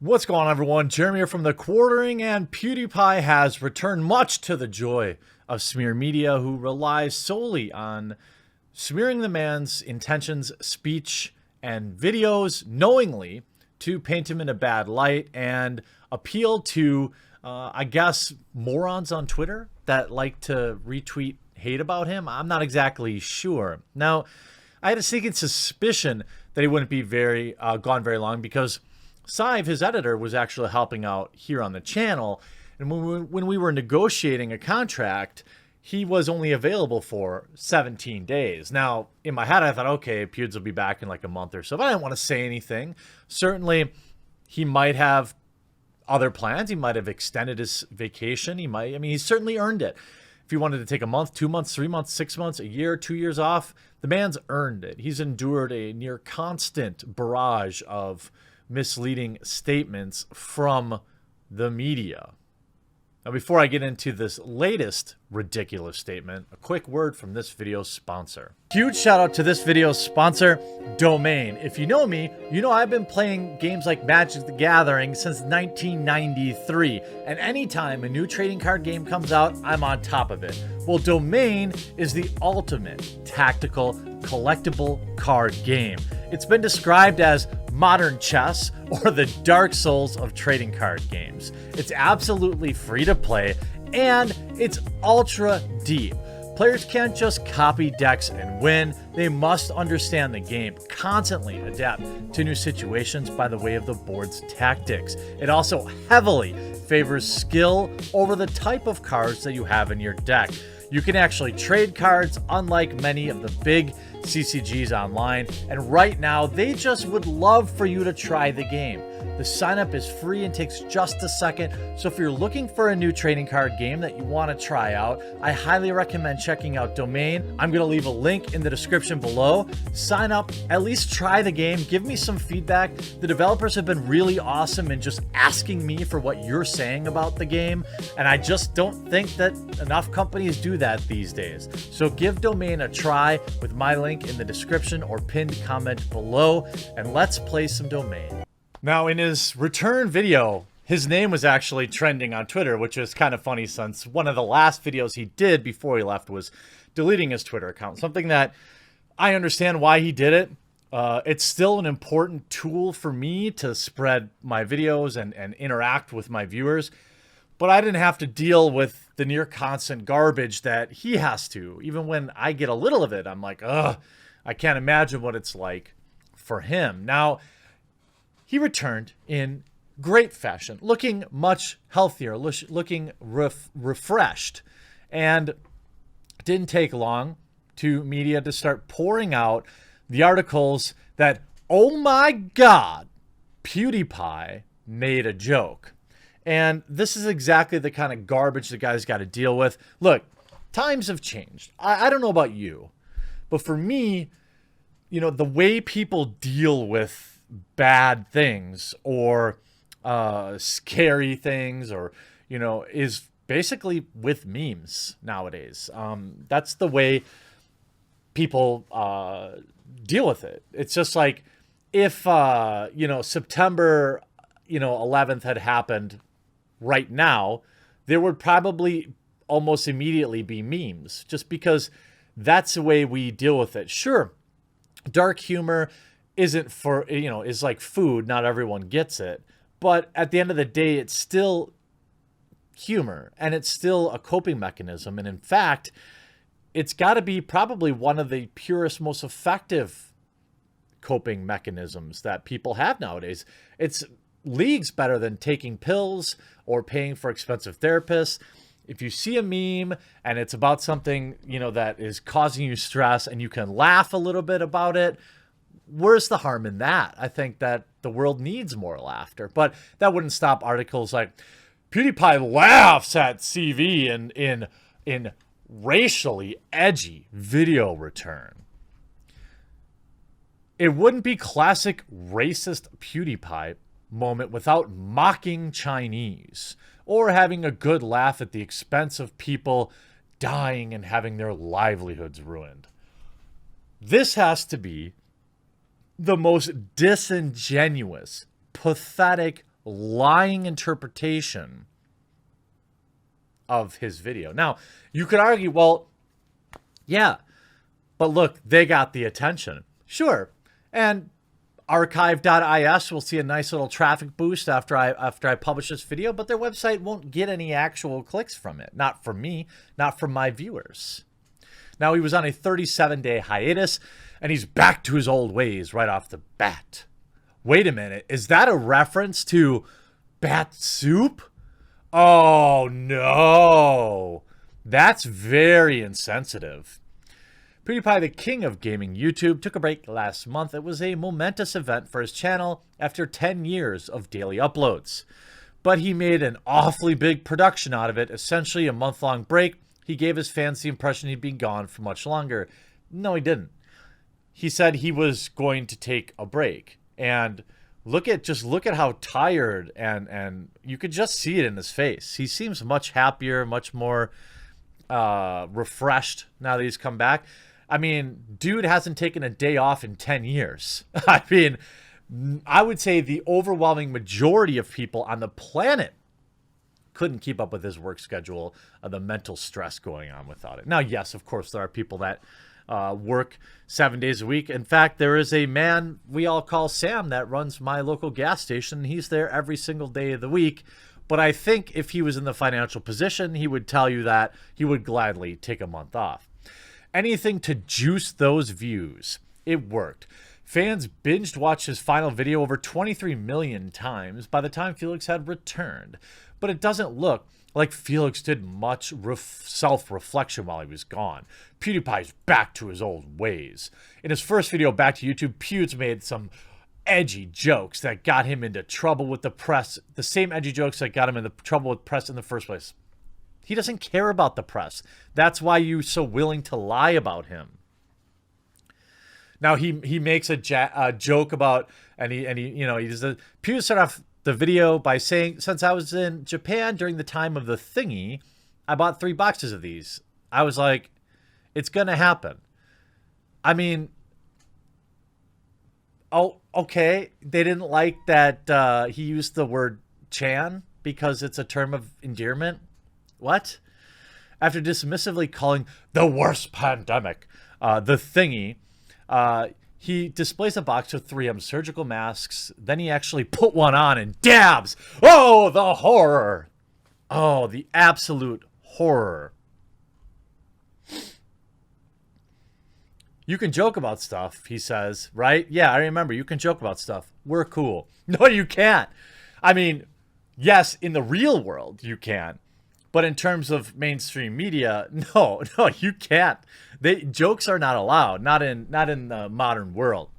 What's going on, everyone? Jeremy here from The Quartering, and Pewdiepie has returned, much to the joy of smear media, who relies solely on smearing the man's intentions, speech, and videos knowingly to paint him in a bad light and appeal to, I guess, morons on Twitter that like to retweet hate about him. I'm not exactly sure. Now, I had a sneaking suspicion that he wouldn't be gone very long, because Sive, his editor, was actually helping out here on the channel. And when we were negotiating a contract, he was only available for 17 days. Now, in my head, I thought, okay, Pewds will be back in like a month or so. But I didn't want to say anything. Certainly, he might have other plans. He might have extended his vacation. He's certainly earned it. If he wanted to take a month, 2 months, 3 months, 6 months, a year, 2 years off, the man's earned it. He's endured a near constant barrage of misleading statements from the media. Now, before I get into this latest ridiculous statement, a quick word from this video's sponsor. Huge shout out to this video's sponsor, Domain. If you know me, you know I've been playing games like Magic the Gathering since 1993, and anytime a new trading card game comes out, I'm on top of it. Well, Domain is the ultimate tactical collectible card game. It's been described as modern chess or the Dark Souls of trading card games. It's absolutely free to play, and it's ultra deep. Players can't just copy decks and win. They must understand the game, constantly adapt to new situations by the way of the board's tactics. It also heavily favors skill over the type of cards that you have in your deck. You can actually trade cards, unlike many of the big CCGs online, and right now they just would love for you to try the game. The sign up is free and takes just a second, so if you're looking for a new trading card game that you want to try out, I highly recommend checking out Domain. I'm going to leave a link in the description below. Sign up, at least try the game, give me some feedback. The developers have been really awesome in just asking me for what you're saying about the game, and I just don't think that enough companies do that these days. So give Domain a try with my link in the description or pinned comment below, and let's play some Domain. Now, in his return video, his name was actually trending on Twitter, which is kind of funny since one of the last videos he did before he left was deleting his Twitter account. Something that I understand why he did it. It's still an important tool for me to spread my videos and interact with my viewers. But I didn't have to deal with the near constant garbage that he has to. Even when I get a little of it, I'm like, ugh, I can't imagine what it's like for him. Now, he returned in great fashion, looking much healthier, looking refreshed. And it didn't take long to media to start pouring out the articles that, oh my God, Pewdiepie made a joke. And this is exactly the kind of garbage the guy's got to deal with. Look, times have changed. I don't know about you, but for me, you know, the way people deal with bad things or scary things, or, you know, is basically with memes nowadays. That's the way people deal with it. It's just like if, you know, September, 11th had happened right now, there would probably almost immediately be memes, just because that's the way we deal with it. Sure, dark humor isn't for, is like food. Not everyone gets it. But at the end of the day, it's still humor, and it's still a coping mechanism. And in fact, it's got to be probably one of the purest, most effective coping mechanisms that people have nowadays. It's leagues better than taking pills or paying for expensive therapists. If you see a meme and it's about something, that is causing you stress, and you can laugh a little bit about it, where's the harm in that? I think that the world needs more laughter, but that wouldn't stop articles like PewDiePie laughs at CV in racially edgy video return. It wouldn't be classic racist PewDiePie moment without mocking Chinese or having a good laugh at the expense of people dying and having their livelihoods ruined. This has to be the most disingenuous, pathetic lying interpretation of his video. Now, you could argue, well, yeah, but look, they got the attention. Sure. And archive.is will see a nice little traffic boost after I publish this video, but their website won't get any actual clicks from it. Not from me, not from my viewers. Now, he was on a 37-day hiatus, and he's back to his old ways right off the bat. Wait a minute. Is that a reference to bat soup? Oh, no. That's very insensitive. PewDiePie, the king of gaming YouTube, took a break last month. It was a momentous event for his channel after 10 years of daily uploads. But he made an awfully big production out of it, essentially a month-long break. He gave his fans the impression he'd been gone for much longer. No, he didn't. He said he was going to take a break. And look at how tired, and you could just see it in his face. He seems much happier, much more refreshed now that he's come back. I mean, dude hasn't taken a day off in 10 years. I mean, I would say the overwhelming majority of people on the planet couldn't keep up with his work schedule, the mental stress going on without it. Now, yes, of course, there are people that work 7 days a week. In fact, there is a man we all call Sam that runs my local gas station. He's there every single day of the week. But I think if he was in the financial position, he would tell you that he would gladly take a month off. Anything to juice those views. It worked. Fans binged watched his final video over 23 million times by the time Felix had returned. But it doesn't look like Felix did much self-reflection while he was gone. PewDiePie's back to his old ways. In his first video back to YouTube, Pewds made some edgy jokes that got him into trouble with the press. The same edgy jokes that got him into trouble with press in the first place. He doesn't care about the press. That's why you're so willing to lie about him. Now he makes a joke about, and he does the Pewds start off the video by saying, since I was in Japan during the time of the thingy, I bought 3 boxes of these. I was like, it's gonna happen. I mean, oh, okay. They didn't like that he used the word Chan because it's a term of endearment. What? After dismissively calling the worst pandemic the thingy, he displays a box of 3M surgical masks. Then he actually put one on and dabs. Oh, the horror. Oh, the absolute horror. You can joke about stuff, he says, right? Yeah, I remember. You can joke about stuff. We're cool. No, you can't. I mean, yes, in the real world, you can. But in terms of mainstream media, no, you can't. Jokes are not allowed, not in the modern world.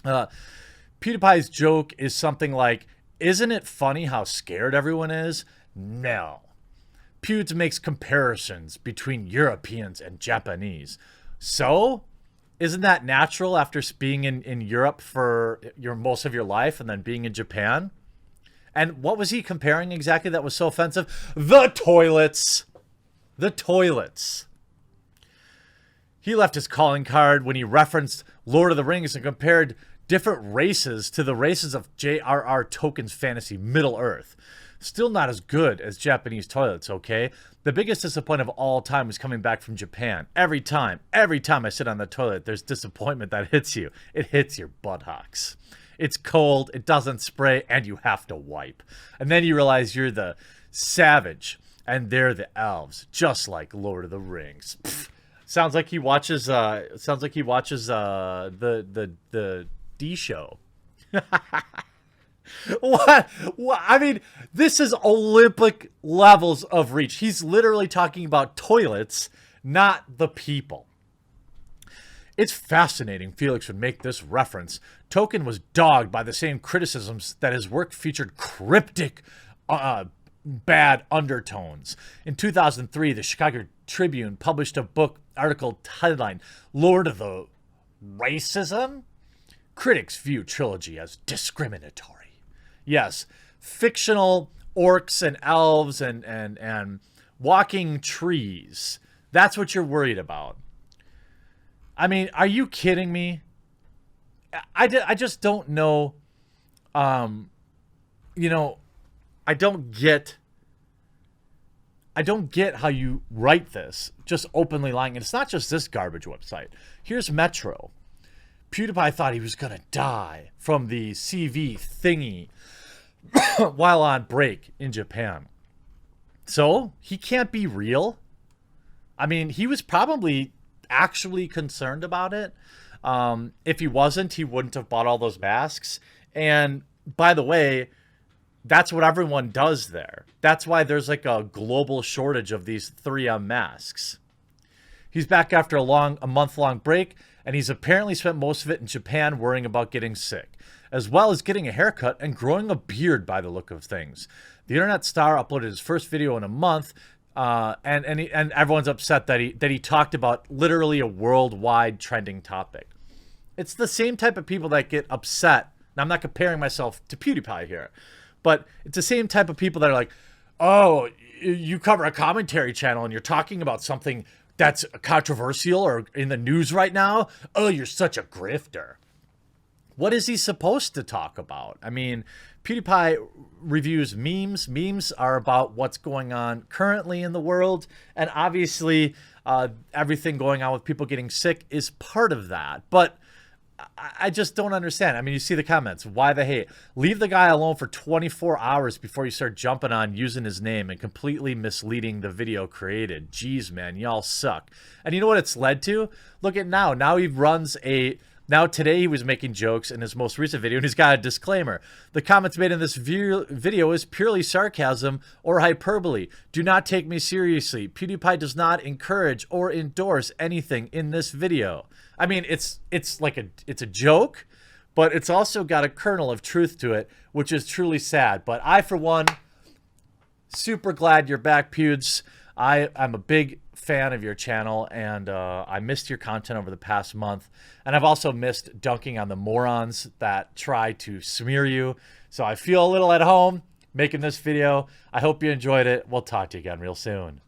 PewDiePie's joke is something like, isn't it funny how scared everyone is? No. Pewds makes comparisons between Europeans and Japanese. So, isn't that natural after being in Europe for most of your life and then being in Japan? And what was he comparing exactly that was so offensive? The toilets. The toilets. He left his calling card when he referenced Lord of the Rings and compared different races to the races of J.R.R. Tolkien's fantasy Middle-earth. Still not as good as Japanese toilets, okay? The biggest disappointment of all time was coming back from Japan. Every time I sit on the toilet, there's disappointment that hits you. It hits your buttocks. It's cold, it doesn't spray, and you have to wipe. And then you realize you're the savage, and they're the elves, just like Lord of the Rings. Pfft. Sounds like he watches. The D show. What? I mean, this is Olympic levels of reach. He's literally talking about toilets, not the people. It's fascinating Felix would make this reference. Tolkien was dogged by the same criticisms that his work featured cryptic, bad undertones. In 2003, the Chicago Tribune published a book article headline, Lord of the Racism? Critics view trilogy as discriminatory. Yes, fictional orcs and elves and walking trees. That's what you're worried about. I mean, are you kidding me? I just don't know. you know, I don't get how you write this, just openly lying. And it's not just this garbage website. Here's Metro. PewDiePie thought he was going to die from the CV thingy while on break in Japan. So he can't be real. I mean, he was probably actually concerned about it. If he wasn't, he wouldn't have bought all those masks. And by the way, that's what everyone does there. That's why there's like a global shortage of these 3M masks. He's back after a month-long break, and he's apparently spent most of it in Japan worrying about getting sick, as well as getting a haircut and growing a beard by the look of things. The internet star uploaded his first video in a month, and everyone's upset that he talked about literally a worldwide trending topic. It's the same type of people that get upset. Now, I'm not comparing myself to PewDiePie here, but it's the same type of people that are like, oh, you cover a commentary channel and you're talking about something that's controversial or in the news right now. Oh, you're such a grifter. What is he supposed to talk about? I mean, PewDiePie reviews memes. Memes are about what's going on currently in the world. And obviously, everything going on with people getting sick is part of that. But I just don't understand. I mean, you see the comments. Why the hate? Leave the guy alone for 24 hours before you start jumping on using his name and completely misleading the video created. Jeez, man, y'all suck. And you know what it's led to? Look at now. Now he runs a... Now today he was making jokes in his most recent video, and he's got a disclaimer. The comments made in this video is purely sarcasm or hyperbole. Do not take me seriously. PewDiePie does not encourage or endorse anything in this video. I mean, it's a joke, but it's also got a kernel of truth to it, which is truly sad. But I, for one, super glad you're back, Pewds. I'm a big fan of your channel, and I missed your content over the past month. And I've also missed dunking on the morons that try to smear you. So I feel a little at home making this video. I hope you enjoyed it. We'll talk to you again real soon.